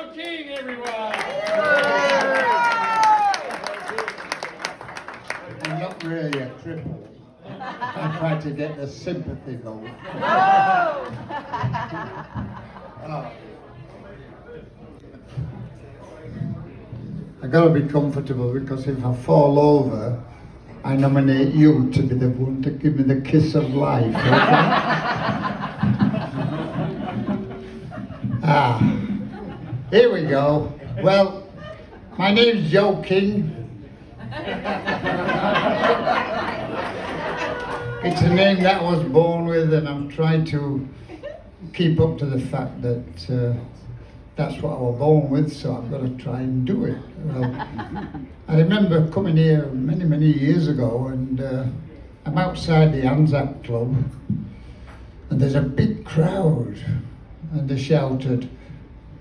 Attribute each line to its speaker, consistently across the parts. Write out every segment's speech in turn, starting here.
Speaker 1: Joe King, everyone.
Speaker 2: I'm not really a cripple. I try to get the sympathy going. Oh. I gotta be comfortable because if I fall over, I nominate you to be the one to give me the kiss of life. Okay? Here we go. Well, my name's Joe King. It's a name that I was born with, and I'm trying to keep up to the fact that that's what I was born with, so I've got to try and do it. I remember coming here many, many years ago, and I'm outside the Anzac Club, and there's a big crowd, and they shouted,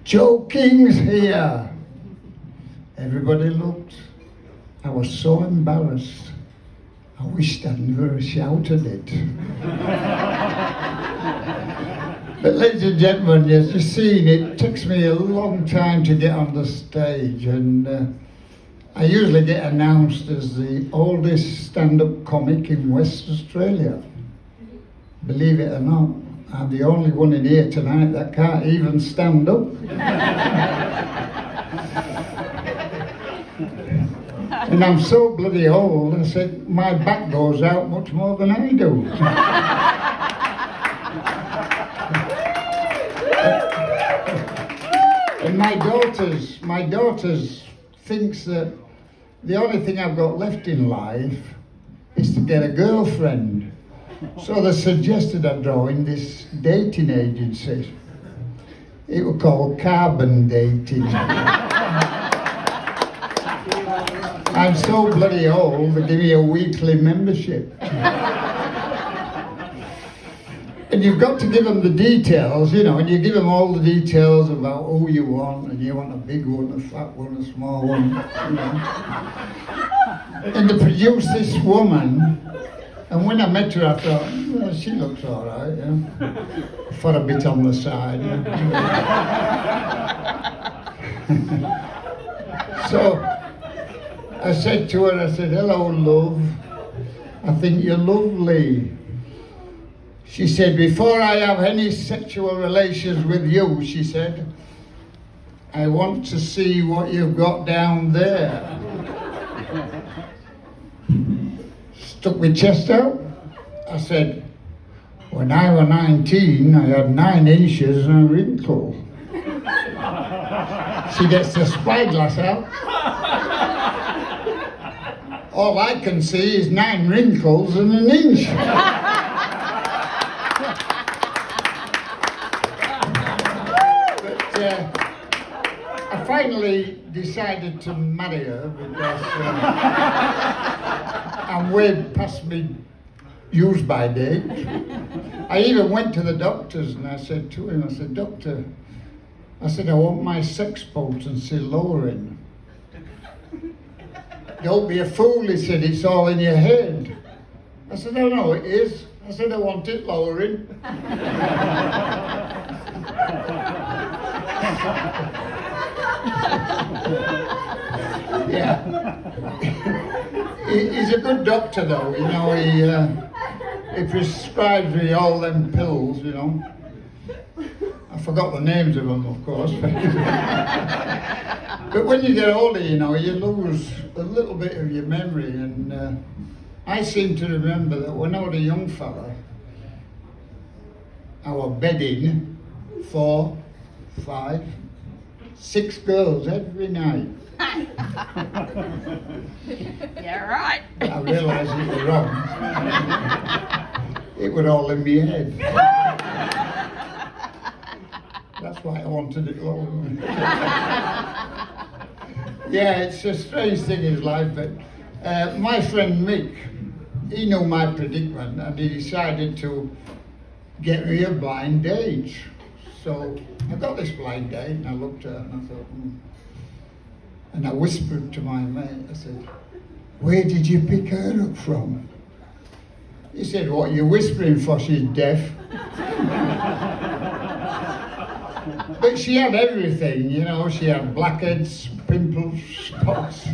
Speaker 2: "Joe King's here!" Everybody looked. I was so embarrassed. I wished I'd never shouted it. But ladies and gentlemen, as you've seen, it takes me a long time to get on the stage, and I usually get announced as the oldest stand-up comic in West Australia. Believe it or not, I'm the only one in here tonight that can't even stand up. And I'm so bloody old, I said, my back goes out much more than I do. And my daughters thinks that the only thing I've got left in life is to get a girlfriend. So they suggested I join this dating agency. It was called Carbon Dating. I'm so bloody old, they give me a weekly membership. And you've got to give them the details, you know, and you give them all the details about who you want, and you want a big one, a fat one, a small one, you know. And they produced this woman, and when I met her, I thought, well, she looks all right, yeah. For a bit on the side, yeah. So I said to her, I said, "Hello, love. I think you're lovely." She said, "Before I have any sexual relations with you," she said, "I want to see what you've got down there." Stuck my chest out. I said, "When I was 19, I had 9 inches and a wrinkle." She gets the spyglass out. All I can see is 9 wrinkles and an inch. I finally decided to marry her because I'm way past me use-by date. I even went to the doctors and I said to him, I said, "Doctor," I said, "I want my sex potency lowering." "Don't be a fool," he said, "it's all in your head." I said, "Oh no, it is." I said, "I want it lowering." Yeah. He's a good doctor though, you know, he prescribes me all them pills, you know. I forgot the names of them, of course. But when you get older, you know, you lose a little bit of your memory, and I seem to remember that when I was a young fella, I was bedding 4, 5, 6 girls every night.
Speaker 3: Yeah, right.
Speaker 2: I realised it was wrong. It was all in my head. That's why I wanted it low. Yeah, it's a strange thing in life, but my friend Mick, he knew my predicament and he decided to get me a blind date. So I got this blind date and I looked at her and I thought, And I whispered to my mate, I said, "Where did you pick her up from?" He said, "What are you whispering for? She's deaf." But she had everything, you know. She had blackheads, pimples, spots,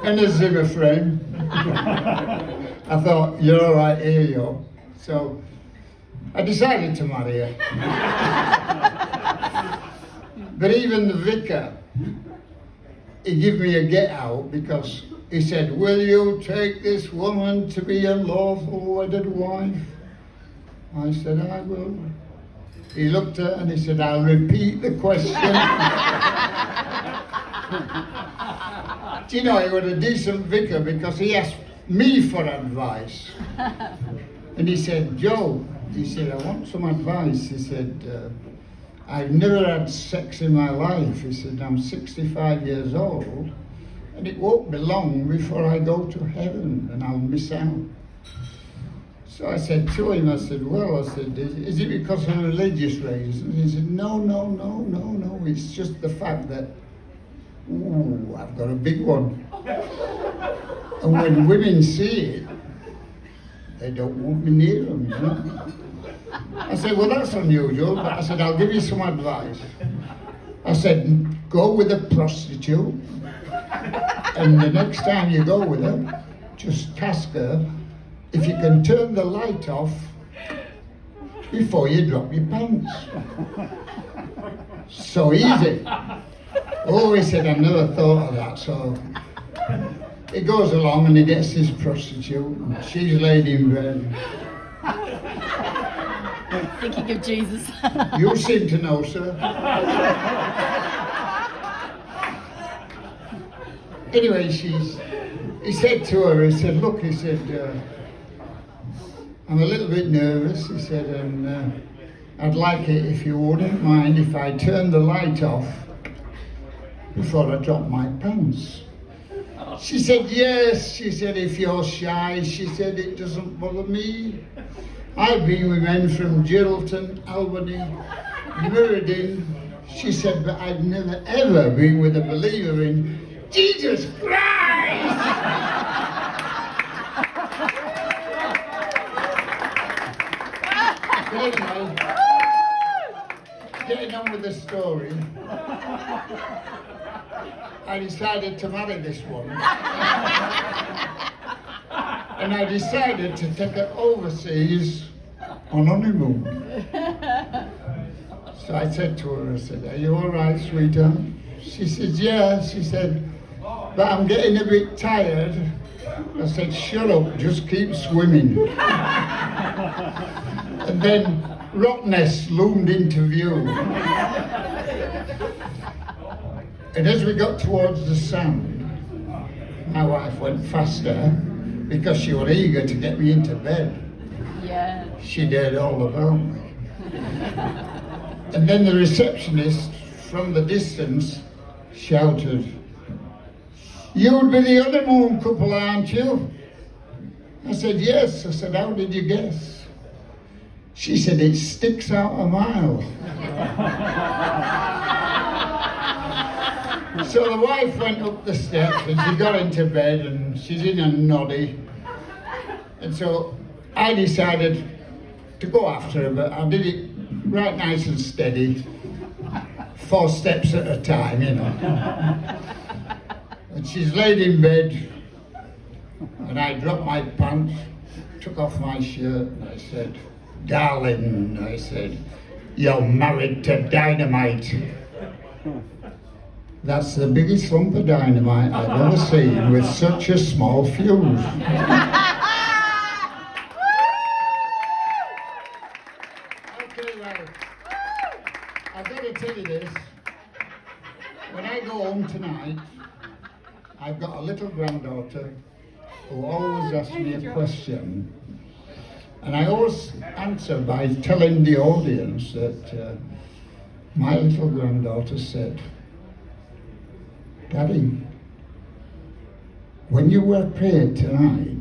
Speaker 2: and a Zimmer frame. I thought, you're all right here, yo. So I decided to marry her. But even the vicar, he gave me a get out because he said, will you take this woman to be your lawful wedded wife? I said, I will. He looked at her and he said, I'll repeat the question. Do you know, he was a decent vicar because he asked me for advice. And he said, Joe, he said, I want some advice. He said, I've never had sex in my life. He said, I'm 65 years old and it won't be long before I go to heaven and I'll miss out. So I said to him, I said, is it because of religious reasons? He said, no, it's just the fact that, ooh, I've got a big one. And when women see it, they don't want me near them, you know. I said, well, that's unusual, but I said, I'll give you some advice. I said, go with a prostitute, and the next time you go with her, just ask her if you can turn the light off before you drop your pants. So easy. Oh, he said, I never thought of that. So he goes along and he gets his prostitute, and she's laid in bed.
Speaker 3: Thinking of Jesus.
Speaker 2: You seem to know, sir. Anyway, he said to her, he said, look, he said, I'm a little bit nervous, he said, and I'd like it if you wouldn't mind if I turn the light off before I drop my pants. She said, yes, she said, if you're shy, she said, it doesn't bother me. I've been with men from Geraldton, Albany, Meriden. She said, but I've never ever been with a believer in Jesus Christ! But anyway, getting on with the story, I decided to marry this woman. And I decided to take her overseas on honeymoon. So I said to her, I said, are you all right, sweetheart? She said, yeah. She said, but I'm getting a bit tired. I said, shut up, just keep swimming. And then Rottnest loomed into view. And as we got towards the sand, my wife went faster because she was eager to get me into bed.
Speaker 3: Yeah.
Speaker 2: She did all about me. And then the receptionist from the distance shouted, you'd be the honeymoon couple, aren't you? I said, yes. I said, how did you guess? She said, it sticks out a mile. So the wife went up the steps and she got into bed and she's in a noddy. And so I decided to go after her, but I did it right nice and steady, 4 steps at a time, you know. And she's laid in bed and I dropped my pants, took off my shirt and I said, darling, I said, you're married to dynamite. That's the biggest lump of dynamite I've ever seen with such a small fuse. Okay, well, I've got to tell you this. When I go home tonight, I've got a little granddaughter who always asks me a question. And I always answer by telling the audience that my little granddaughter said, Daddy, when you were praying tonight,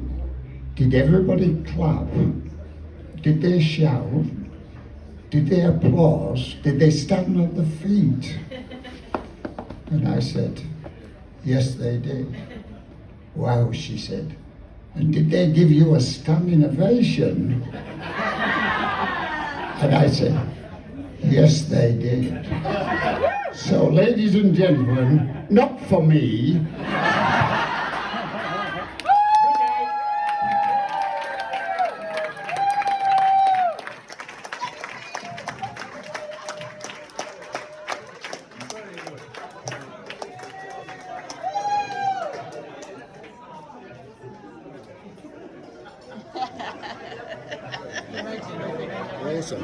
Speaker 2: did everybody clap? Did they shout? Did they applause? Did they stand on their feet? And I said, yes, they did. Wow, she said. And did they give you a standing ovation? And I said, Yes, they did. So, ladies and gentlemen, not for me.
Speaker 1: Awesome.